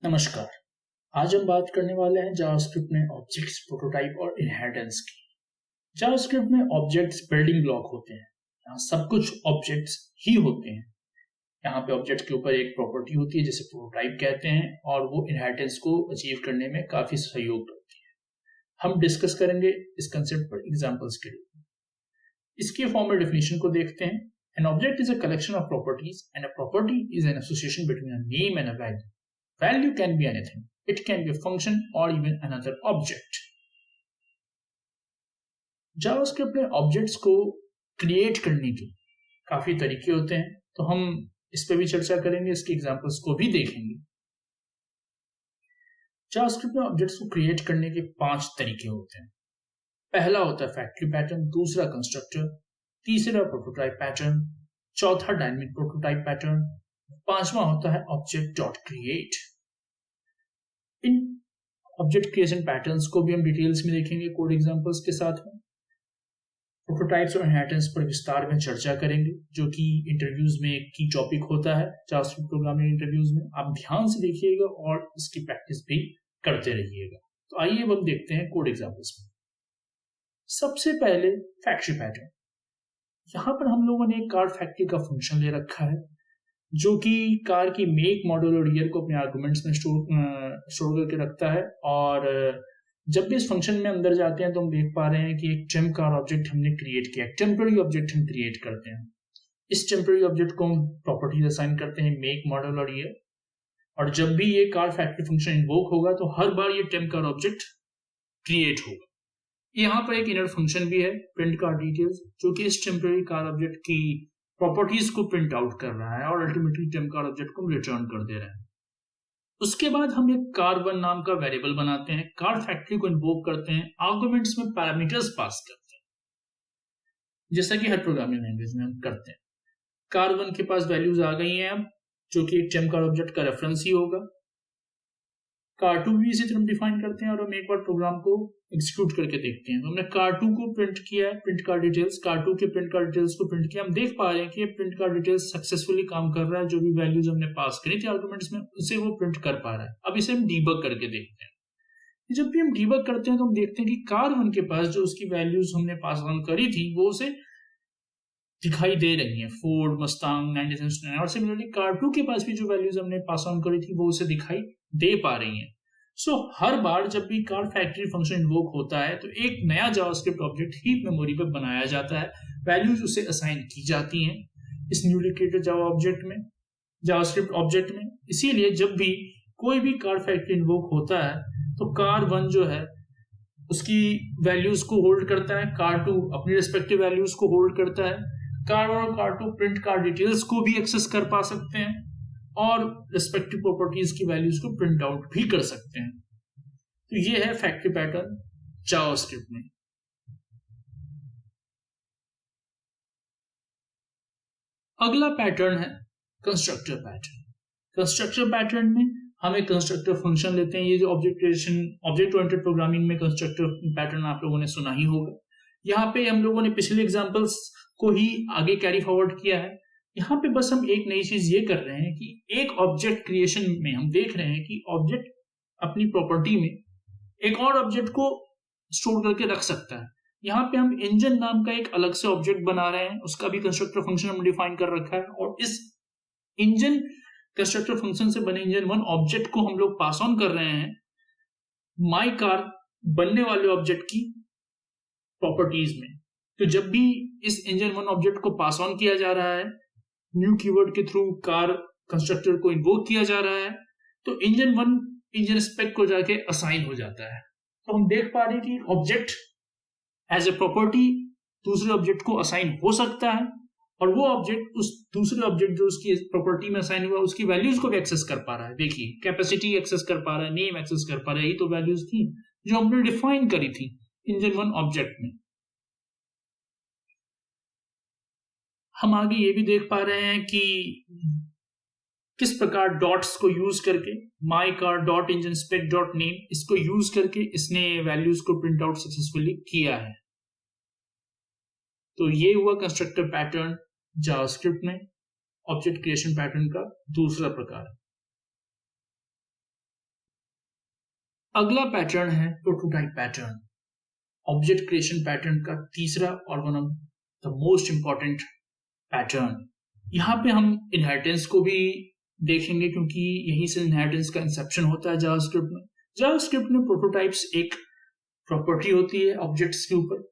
नमस्कार। आज हम बात करने वाले हैं जावास्क्रिप्ट में ऑब्जेक्ट्स, प्रोटोटाइप और इनहेरिटेंस की। जावास्क्रिप्ट में ऑब्जेक्ट्स बिल्डिंग ब्लॉक होते हैं। यहाँ सब कुछ ऑब्जेक्ट्स ही होते हैं। यहाँ पे ऑब्जेक्ट के ऊपर एक प्रॉपर्टी होती है जिसे प्रोटोटाइप कहते हैं और वो इनहेरिटेंस को अचीव करने में काफी सहयोग करती है। हम डिस्कस करेंगे इस कंसेप्ट पर एग्जांपल्स के लिए। इसके फॉर्मल डेफिनेशन को देखते हैं। An object is a collection of properties and a property is an association between a name and a value. Value can be anything. It can be a function or even another object. JavaScript में objects को create करने के काफी तरीके होते हैं, तो हम इस पे भी चर्चा करेंगे, इसके एग्जांपल्स को भी देखेंगे। जावास्क्रिप्ट में ऑब्जेक्ट्स को क्रिएट करने के 5 तरीके होते हैं। पहला होता है फैक्ट्री पैटर्न, दूसरा कंस्ट्रक्टर, तीसरा प्रोटोटाइप पैटर्न, चौथा डायनेमिक प्रोटोटाइप पैटर्न, पांचवा होता है ऑब्जेक्ट डॉट क्रिएट। इन ऑब्जेक्ट क्रिएशन पैटर्न्स को भी हम डिटेल्स में देखेंगे कोड एग्जांपल्स के साथ में। प्रोटोटाइप्स और इनहेरिटेंस पर विस्तार में चर्चा करेंगे, जो कि इंटरव्यूज में एक की टॉपिक होता है जावास्क्रिप्ट प्रोग्रामिंग इंटरव्यूज में। आप ध्यान से देखिएगा और इसकी प्रैक्टिस भी करते रहिएगा। तो आइए अब हम देखते हैं कोड एग्जांपल्स में। सबसे पहले फैक्ट्री पैटर्न। यहाँ पर हम लोगों ने एक कार फैक्ट्री का फंक्शन ले रखा है, जो कि कार की मेक, मॉडल और ईयर को अपने आर्गुमेंट्स में स्टोर करके रखता है। और जब भी इस फंक्शन में अंदर जाते हैं तो हम देख पा रहे हैं कि एक टेम्प कार ऑब्जेक्ट हमने क्रिएट किया, टेम्पररी ऑब्जेक्ट हम क्रिएट करते हैं। इस टेम्पररी ऑब्जेक्ट को हम प्रॉपर्टीज असाइन करते हैं, मेक, मॉडल और ईयर। और जब भी ये कार फैक्ट्री फंक्शन इन्वोक होगा तो हर बार ये टेम्प कार ऑब्जेक्ट क्रिएट होगा। यहाँ पर एक इनर फंक्शन भी है, प्रिंट कार डिटेल्स, जो कि इस टेम्पररी कार ऑब्जेक्ट की प्रॉपर्टीज को प्रिंट आउट कर रहा है और अल्टीमेटली टेम्प कार ऑब्जेक्ट को रिटर्न कर दे रहा है। उसके बाद हम एक car1 नाम का वेरिएबल बनाते हैं, कार फैक्ट्री को इन्वोक करते हैं, आर्गुमेंट्स में पैरामीटर्स पास करते हैं, जैसा कि हर प्रोग्रामिंग लैंग्वेज में हम करते हैं। car1 के पास वैल्यूज आ गई हैं अब, जो कि एक टेम्प कार ऑब्जेक्ट का रेफरेंस ही होगा। car2 भी इसी तरह डिफाइन करते हैं और हम एक बार प्रोग्राम को एग्जीक्यूट करके देखते हैं। तो हमने car2 को प्रिंट किया है, प्रिंट कार डिटेल्स, car2 के प्रिंट कार डिटेल्स को प्रिंट किया। हम देख पा रहे हैं कि ये प्रिंट कार डिटेल्स सक्सेसफुली काम कर रहा है। जो भी वैल्यूज हमने पास करी थी आर्गुमेंट्स में, उसे वो प्रिंट कर पा रहा है। अब इसे हम डीबग करके देखते हैं। जब भी हम डीबग करते हैं तो हम देखते हैं कि car1 के पास जो उसकी वैल्यूज हमने पास ऑन करी थी वो उसे दिखाई दे रही है, फोर्ड, मस्तांग, 1999। और सिमिलरली car2 के पास भी जो वैल्यूज हमने पास ऑन करी थी वो उसे दिखाई दे पा रही है। हर बार जब भी कार फैक्ट्री फंक्शन इन्वोक होता है तो एक नया जावास्क्रिप्ट ऑब्जेक्ट हीप मेमोरी पर बनाया जाता है, वैल्यूज उसे असाइन की जाती हैं इस न्यूली क्रिएटेड जावा ऑब्जेक्ट में, जावास्क्रिप्ट ऑब्जेक्ट में। इसीलिए जब भी कोई भी कार फैक्ट्री इन्वोक होता है तो car1 जो है उसकी वैल्यूज को होल्ड करता है, car2 अपनी रिस्पेक्टिव वैल्यूज को होल्ड करता है। car1 और car2 प्रिंट कार डिटेल्स को भी एक्सेस कर पा सकते हैं और रिस्पेक्टिव प्रॉपर्टीज की वैल्यूज को प्रिंट आउट भी कर सकते हैं। तो ये है फैक्ट्री पैटर्न जावास्क्रिप्ट में। अगला पैटर्न है कंस्ट्रक्टर पैटर्न। कंस्ट्रक्टर पैटर्न में हम एक कंस्ट्रक्टर फंक्शन लेते हैं। ये जो ऑब्जेक्ट ओरिएंटेड प्रोग्रामिंग में कंस्ट्रक्टर पैटर्न आप लोगों ने सुना ही होगा। यहाँ पे हम लोगों ने पिछले एग्जांपल्स को ही आगे कैरी फॉरवर्ड किया है। यहाँ पे बस हम एक नई चीज ये कर रहे हैं कि एक ऑब्जेक्ट क्रिएशन में हम देख रहे हैं कि ऑब्जेक्ट अपनी प्रॉपर्टी में एक और ऑब्जेक्ट को स्टोर करके रख सकता है। यहाँ पे हम इंजन नाम का एक अलग से ऑब्जेक्ट बना रहे हैं, उसका भी कंस्ट्रक्टर फंक्शन हम डिफाइन कर रखा है। और इस इंजन कंस्ट्रक्टर फंक्शन से बने इंजन1 ऑब्जेक्ट को हम लोग पास ऑन कर रहे हैं माई कार बनने वाले ऑब्जेक्ट की प्रॉपर्टीज में। तो जब भी इस इंजन1 ऑब्जेक्ट को पास ऑन किया जा रहा है, न्यू कीवर्ड के थ्रू कार कंस्ट्रक्टर को इन्वोक किया जा रहा है, तो इंजन1 इंजन स्पेक को जाके असाइन हो जाता है। तो हम देख पा रहे हैं कि ऑब्जेक्ट एज ए प्रॉपर्टी दूसरे ऑब्जेक्ट को असाइन हो सकता है और वो ऑब्जेक्ट उस दूसरे ऑब्जेक्ट जो उसकी प्रॉपर्टी में असाइन हुआ उसकी वैल्यूज को भी एक्सेस कर पा रहा है। देखिए, कैपेसिटी एक्सेस कर पा रहा है, नेम एक्सेस कर पा रहा है। यही तो वैल्यूज थी जो हमने डिफाइन करी थी इंजन1 ऑब्जेक्ट में। हम आगे ये भी देख पा रहे हैं कि किस प्रकार डॉट्स को यूज करके my car dot engine spec dot name, इसको यूज करके इसने वैल्यूज को प्रिंट आउट सक्सेसफुली किया है। तो ये हुआ कंस्ट्रक्टर पैटर्न जावास्क्रिप्ट में ऑब्जेक्ट क्रिएशन पैटर्न का दूसरा प्रकार। अगला पैटर्न है prototype pattern, object creation pattern का तीसरा और one of the most important pattern. यहाँ पे हम इनहेरिटेंस को भी देखेंगे क्योंकि यहीं से इनहेरिटेंस का इंसेप्शन होता है जावास्क्रिप्ट में। जावास्क्रिप्ट में प्रोटोटाइप्स एक प्रॉपर्टी होती है ऑब्जेक्ट्स के ऊपर।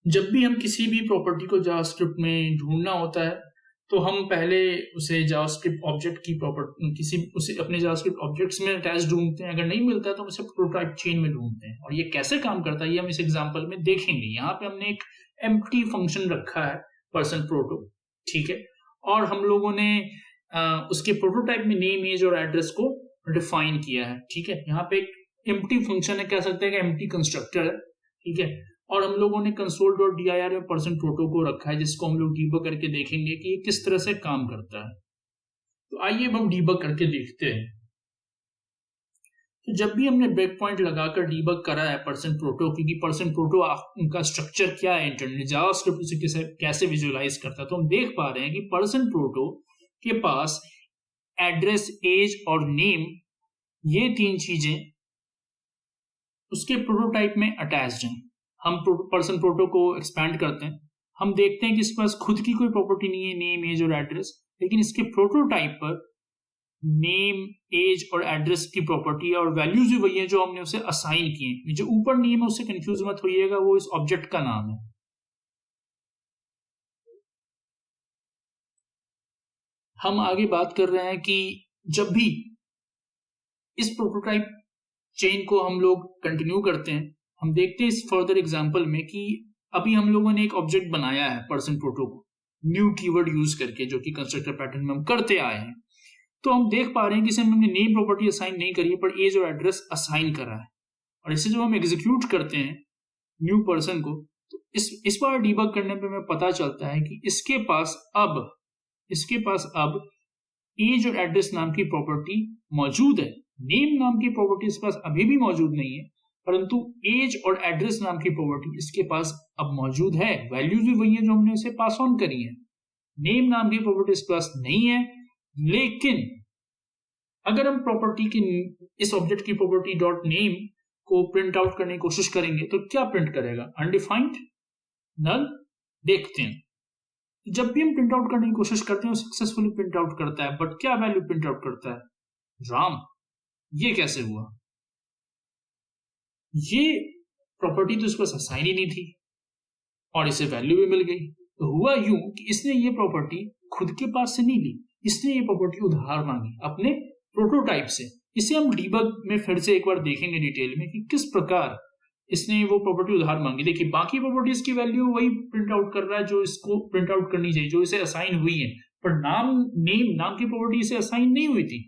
जब भी हम किसी भी प्रॉपर्टी को जावास्क्रिप्ट में ढूंढना होता है तो हम पहले उसे जावास्क्रिप्ट ऑब्जेक्ट की प्रॉपर्टी उसे अपने जावास्क्रिप्ट ऑब्जेक्ट्स में अटैच ढूंढते हैं। अगर नहीं मिलता तो हम उसे प्रोटोटाइप चेन में ढूंढते हैं। और ये कैसे काम करता है ये हम इस एग्जांपल में देखेंगे। यहाँ पे हमने एक एम्प्टी फंक्शन रखा है पर्सन प्रोटो, ठीक है, और हम लोगों ने उसके प्रोटोटाइप में नेम, एज और एड्रेस को डिफाइन किया है, ठीक है। यहाँ पे एक एम्प्टी फंक्शन है, कह सकते हैं कि एम्प्टी कंस्ट्रक्टर है, ठीक है। और हम लोगों ने console.dir में पर्सन प्रोटो को रखा है जिसको हम लोग डीबग करके देखेंगे कि ये किस तरह से काम करता है। तो आइए अब हम डीबग करके देखते हैं। तो जब भी हमने ब्रेक पॉइंट लगाकर डीबग करा है पर्सन प्रोटो, क्योंकि पर्सन प्रोटो उनका स्ट्रक्चर क्या है इंटरनेट जावास्क्रिप्ट उसे कैसे विजुअलाइज करता है, तो हम देख पा रहे हैं कि पर्सन प्रोटो के पास एड्रेस, एज और नेम, ये तीन चीजें उसके प्रोटोटाइप में अटैच्ड हैं। हम पर्सन प्रोटो को एक्सपैंड करते हैं, हम देखते हैं कि इसके पास खुद की कोई प्रॉपर्टी नहीं है, नेम, एज और एड्रेस, लेकिन इसके प्रोटोटाइप पर नेम, एज और एड्रेस की प्रॉपर्टी और वैल्यूज भी वही है जो हमने उसे असाइन किए। जो ऊपर नेम है उससे कंफ्यूज मत होइएगा, वो इस ऑब्जेक्ट का नाम है। हम आगे बात कर रहे हैं कि जब भी इस प्रोटोटाइप चेन को हम लोग कंटिन्यू करते हैं, हम देखते हैं इस फर्दर एग्जांपल में कि अभी हम लोगों ने एक ऑब्जेक्ट बनाया है पर्सन प्रोटो को न्यू कीवर्ड यूज करके, जो कि कंस्ट्रक्टर पैटर्न में हम करते आए हैं। तो हम देख पा रहे हैं कि इसे हमने नेम प्रॉपर्टी असाइन नहीं करी है, पर एज और एड्रेस असाइन करा है। और इसे जब हम एग्जीक्यूट करते हैं न्यू पर्सन को, तो इस बार डीबग करने पे हमें पता चलता है कि इसके पास अब एज और एड्रेस नाम की प्रॉपर्टी मौजूद है। नेम नाम की प्रॉपर्टी इसके पास अभी भी मौजूद नहीं है, परंतु एज और एड्रेस नाम की प्रॉपर्टी इसके पास अब मौजूद है। वैल्यूज भी वही है जो हमने इसे पास ऑन करी है। नेम नाम की प्रॉपर्टी इसके पास नहीं है, लेकिन अगर हम प्रॉपर्टी की इस ऑब्जेक्ट की प्रॉपर्टी डॉट नेम को प्रिंट आउट करने की कोशिश करेंगे तो क्या प्रिंट करेगा? अनडिफाइंड, नल। देखते हैं, जब भी हम प्रिंट आउट करने की कोशिश करते हैं वो सक्सेसफुली प्रिंट आउट करता है, बट क्या वैल्यू प्रिंट आउट करता है? राम। ये कैसे हुआ? ये प्रॉपर्टी तो इसको असाइन ही नहीं थी और इसे वैल्यू भी मिल गई। तो हुआ यूं कि इसने ये प्रॉपर्टी खुद के पास से नहीं ली, इसने ये प्रॉपर्टी उधार मांगी अपने प्रोटोटाइप से। इसे हम डीबग में फिर से एक बार देखेंगे डिटेल में कि किस प्रकार इसने वो प्रॉपर्टी उधार मांगी। देखिए, बाकी प्रॉपर्टीज की वैल्यू वही प्रिंट आउट कर रहा है जो इसको प्रिंट आउट करनी चाहिए, जो इसे असाइन हुई है, पर नेम की प्रॉपर्टी इसे असाइन नहीं हुई थी।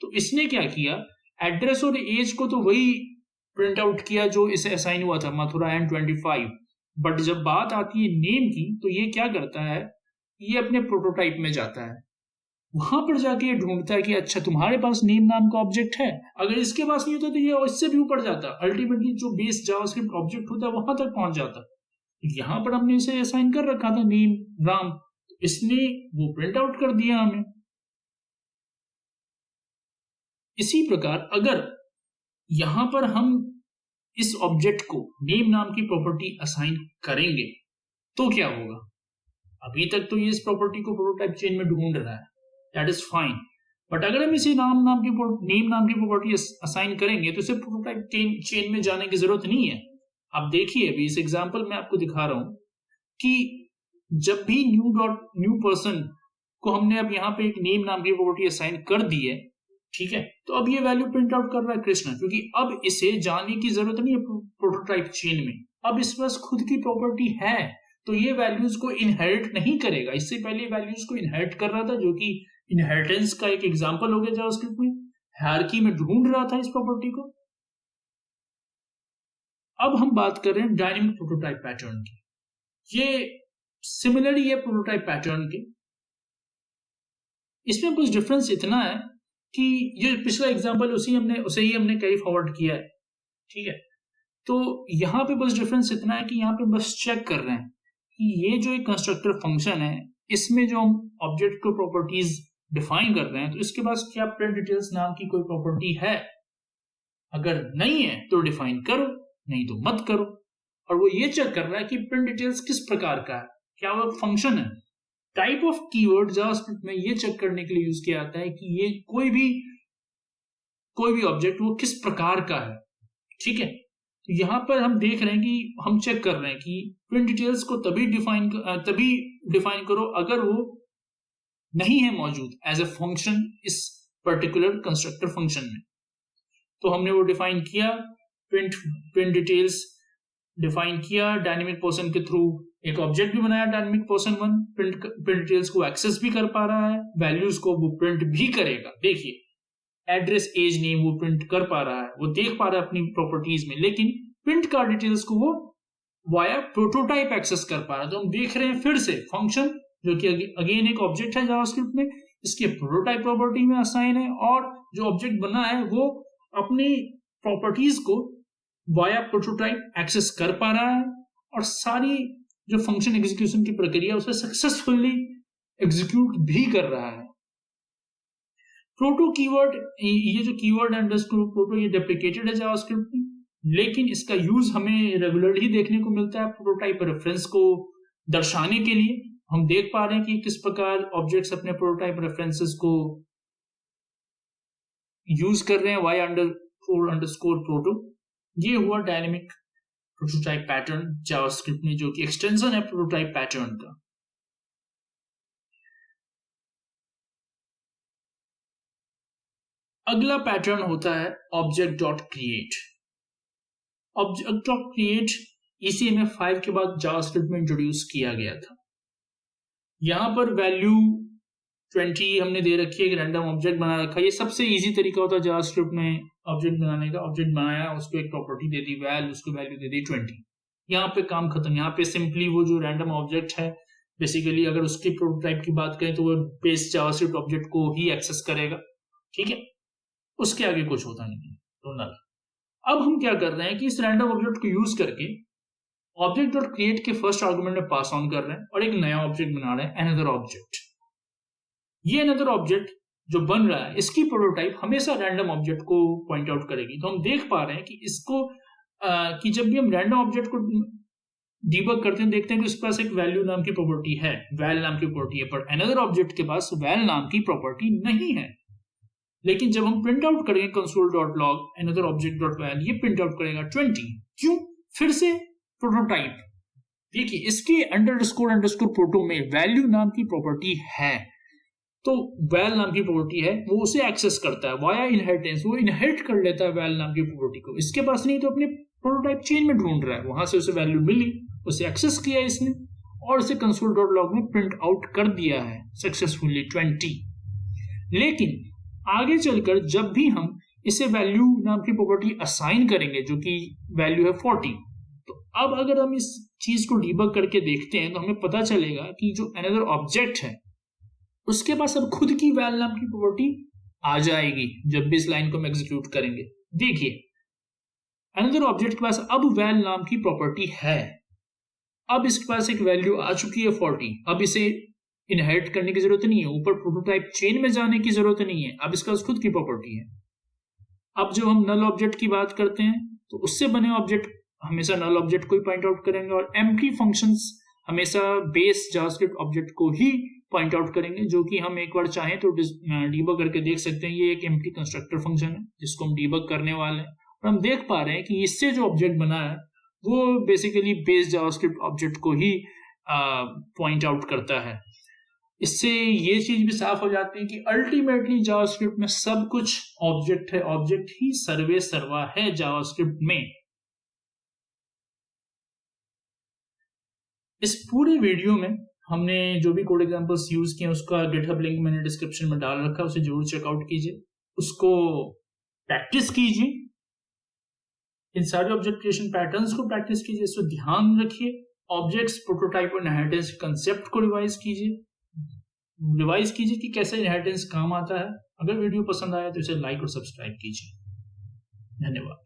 तो इसने क्या किया, एड्रेस और एज को तो वही प्रिंट आउट किया जो इसे असाइन हुआ था, मथुरा एंड 25। बट जब बात आती है नेम की, तो ये क्या करता है, ये अपने प्रोटोटाइप में जाता है, वहां पर जाके ये ढूंढता है कि अच्छा तुम्हारे पास नेम नाम का ऑब्जेक्ट है। अगर इसके पास नहीं होता तो ये इससे भी ऊपर जाता, अल्टीमेटली जो बेस जावास्क्रिप्ट ऑब्जेक्ट होता है वहां तक पहुंच जाता। यहां पर हमने इसे असाइन कर रखा था नेम राम, इसने वो प्रिंट आउट कर दिया हमें। इसी प्रकार अगर यहां पर हम इस ऑब्जेक्ट को नेम नाम की प्रॉपर्टी असाइन करेंगे तो क्या होगा? अभी तक तो ये इस प्रॉपर्टी को प्रोटोटाइप चेन में ढूंढ रहा है, दैट इज फाइन। बट अगर हम इसे नेम नाम की प्रॉपर्टी असाइन करेंगे तो इसे प्रोटोटाइप चेन में जाने की जरूरत नहीं है। आप देखिए, अभी इस एग्जांपल में आपको दिखा रहा हूं कि जब भी न्यू पर्सन को हमने अब यहाँ पे एक नेम नाम की प्रॉपर्टी असाइन कर दी है, ठीक है, तो अब ये वैल्यू प्रिंट आउट कर रहा है कृष्णा, क्योंकि अब इसे जाने की जरूरत नहीं है प्रोटोटाइप चेन में। अब इस पास खुद की प्रॉपर्टी है, तो ये वैल्यूज को इनहेरिट नहीं करेगा। इससे पहले वैल्यूज को इनहेरिट कर रहा था, जो कि इनहेरिटेंस का एक एग्जांपल हो गया जावास्क्रिप्ट में। हायरार्की में ढूंढ रहा था इस प्रॉपर्टी को। अब हम बात कर रहे हैं डायनेमिक प्रोटोटाइप पैटर्न की। ये सिमिलरली है प्रोटोटाइप पैटर्न के। इसमें कुछ डिफरेंस इतना है कि ये पिछला एग्जांपल उसे ही हमने कैरी फॉरवर्ड किया है, ठीक है। तो यहाँ पे बस डिफरेंस इतना है कि यहाँ पे बस चेक कर रहे हैं कि ये जो एक कंस्ट्रक्टर फंक्शन है, इसमें जो हम ऑब्जेक्ट को प्रॉपर्टीज डिफाइन कर रहे हैं, तो इसके पास क्या प्रिंट डिटेल्स नाम की कोई प्रॉपर्टी है? अगर नहीं है तो डिफाइन करो, नहीं तो मत करो। और वो ये चेक कर रहा है कि प्रिंट डिटेल्स किस प्रकार का है, क्या वो फंक्शन है। टाइप ऑफ कीवर्ड जावास्क्रिप्ट में ये चेक करने के लिए यूज किया जाता है कि ये कोई भी ऑब्जेक्ट वो किस प्रकार का है। ठीक है, तो यहां पर हम देख रहे हैं कि हम चेक कर रहे हैं कि प्रिंट डिटेल्स को तभी डिफाइन करो अगर वो नहीं है मौजूद एज ए फंक्शन इस पर्टिकुलर कंस्ट्रक्टर फंक्शन में। तो हमने वो डिफाइन किया, प्रिंट डिटेल्स डिफाइन किया, डायनेमिक पर्सन के थ्रू एक ऑब्जेक्ट भी बनाया डायनेमिक पर्सन 1, प्रिंट डिटेल्स को एक्सेस भी कर पा रहा है, वैल्यूज को वो प्रिंट भी करेगा। देखिए एड्रेस, एज, नेम वो प्रिंट कर पा रहा है, वो देख पा रहा है अपनी प्रॉपर्टीज में, लेकिन प्रिंट कार्ड डिटेल्स को वो वाया प्रोटोटाइप एक्सेस कर पा रहा है। तो हम देख रहे हैं फिर से फंक्शन जो कि अगेन एक ऑब्जेक्ट है जावास्क्रिप्ट में, इसके प्रोटोटाइप प्रॉपर्टी में असाइन है, और जो ऑब्जेक्ट बना है वो अपनी प्रॉपर्टीज को वाया प्रोटोटाइप एक्सेस कर पा रहा है, और सारी जो फंक्शन एग्जीक्यूशन की प्रक्रिया उसे सक्सेसफुली एग्जीक्यूट भी कर रहा है। प्रोटो कीवर्ड, ये जो कीवर्ड अंडरस्कोर प्रोटो, ये डेप्रिकेटेड है जावास्क्रिप्ट में, लेकिन इसका यूज हमें रेगुलरली देखने को मिलता है प्रोटोटाइप रेफरेंस को दर्शाने के लिए। हम देख पा रहे हैं कि किस प्रकार ऑब्जेक्ट्स अपने प्रोटोटाइप रेफरेंसेस को यूज कर रहे हैं वाई अंडरस्कोर प्रोटो। ये हुआ डायनेमिक प्रोटोटाइप पैटर्न जावास्क्रिप्ट में, जो कि एक्सटेंशन है प्रोटोटाइप पैटर्न का। अगला पैटर्न होता है object dot create. Object dot create ECMF5 के बाद जावास्क्रिप्ट में इंट्रोड्यूस किया गया था। यहां पर वैल्यू 20 हमने दे रखी है, एक रैंडम ऑब्जेक्ट बना रखा है। ये सबसे इजी तरीका होता है जावास्क्रिप्ट में ऑब्जेक्ट बनाने का। ऑब्जेक्ट बनाया, उसको एक प्रॉपर्टी दे दी वैल, उसको वैल्यू दे दी 20। यहाँ पे काम खत्म। यहाँ पे सिंपली वो जो रैंडम ऑब्जेक्ट है, बेसिकली अगर उसके प्रोटोटाइप की बात करें तो वो बेस जावास्क्रिप्ट ऑब्जेक्ट को ही एक्सेस करेगा। ठीक है, उसके आगे कुछ होता नहीं है, तो नल। अब हम क्या कर रहे हैं कि इस रैंडम ऑब्जेक्ट को यूज करके ऑब्जेक्ट डॉट क्रिएट के फर्स्ट आर्गुमेंट में पास ऑन कर रहे हैं और एक नया ऑब्जेक्ट बना रहे हैं, अनदर ऑब्जेक्ट। ये अनदर ऑब्जेक्ट जो बन रहा है, इसकी प्रोटोटाइप हमेशा रैंडम ऑब्जेक्ट को पॉइंट आउट करेगी। तो हम देख पा रहे हैं कि इसको कि जब भी हम रैंडम ऑब्जेक्ट को डीबग करते हैं, देखते हैं कि उसके पास एक वैल्यू नाम की प्रॉपर्टी है, वैल नाम की प्रॉपर्टी है, पर अनदर ऑब्जेक्ट के पास वैल नाम की प्रॉपर्टी नहीं है। लेकिन जब हम प्रिंट आउट करेंगे console.log another object dot val, ये प्रिंट आउट करेगा 20। क्यों? फिर से प्रोटोटाइप। देखिए इसके अंडरस्कोर प्रोटो में वैल्यू नाम की प्रॉपर्टी है, तो वैल नाम की प्रॉपर्टी है, वो उसे एक्सेस करता है वाया इनहेरिटेंस। वो इनहेरिट कर लेता है वैल नाम की प्रॉपर्टी को। इसके पास नहीं तो अपने प्रोटोटाइप चेन में ढूंढ रहा है, वहां से उसे वैल्यू मिली, उसे एक्सेस किया इसने और उसे console.log में प्रिंट आउट कर दिया है सक्सेसफुली 20। लेकिन आगे चलकर जब भी हम इसे वैल्यू नाम की प्रॉपर्टी असाइन करेंगे, जो कि वैल्यू है 40, तो अब अगर हम इस चीज को डीबग करके देखते हैं तो हमें पता चलेगा कि जो अनदर ऑब्जेक्ट है उसके पास अब खुद की वैल नाम की प्रॉपर्टी आ जाएगी जब भी इस लाइन को हम एग्जीक्यूट करेंगे। देखिए अनदर ऑब्जेक्ट के पास अब वैल नाम की प्रॉपर्टी है। अब इसके पास एक वैल्यू आ चुकी है 40। अब इसे इनहेरिट करने की जरूरत नहीं है, ऊपर प्रोटोटाइप चेन में जाने की जरूरत नहीं है, अब इसका खुद की प्रॉपर्टी है। अब जब हम नल ऑब्जेक्ट की बात करते हैं तो उससे बने ऑब्जेक्ट हमेशा नल ऑब्जेक्ट को ही पॉइंट आउट करेंगे, और एम्प्टी फंक्शंस हमेशा बेस जावास्क्रिप्ट ऑब्जेक्ट को ही पॉइंट आउट करेंगे, जो कि हम एक बार चाहें तो डीबग करके देख सकते हैं। ये एक एम्प्टी कंस्ट्रक्टर फंक्शन है जिसको हम डीबग करने वाले हैं, और हम देख पा रहे हैं कि इससे जो ऑब्जेक्ट बना है वो बेसिकली बेस जावास्क्रिप्ट ऑब्जेक्ट को ही पॉइंट आउट करता है। इससे ये चीज भी साफ हो जाती है कि अल्टीमेटली जावास्क्रिप्ट में सब कुछ ऑब्जेक्ट है, ऑब्जेक्ट ही सर्वे सर्वा है जावास्क्रिप्ट में। इस पूरे वीडियो में हमने जो भी कोड एग्जांपल्स यूज किए उसका गिटहब लिंक मैंने डिस्क्रिप्शन में डाल रखा है, उसे जरूर चेकआउट कीजिए, उसको प्रैक्टिस कीजिए, इन सारे ऑब्जेक्ट क्रिएशन पैटर्न्स को प्रैक्टिस कीजिए, इसको ध्यान रखिए। ऑब्जेक्ट्स प्रोटोटाइप और इनहेरिटेंस कंसेप्ट को रिवाइज कीजिए कि कैसे इनहेरिटेंस काम आता है। अगर वीडियो पसंद आया तो इसे लाइक और सब्सक्राइब कीजिए। धन्यवाद।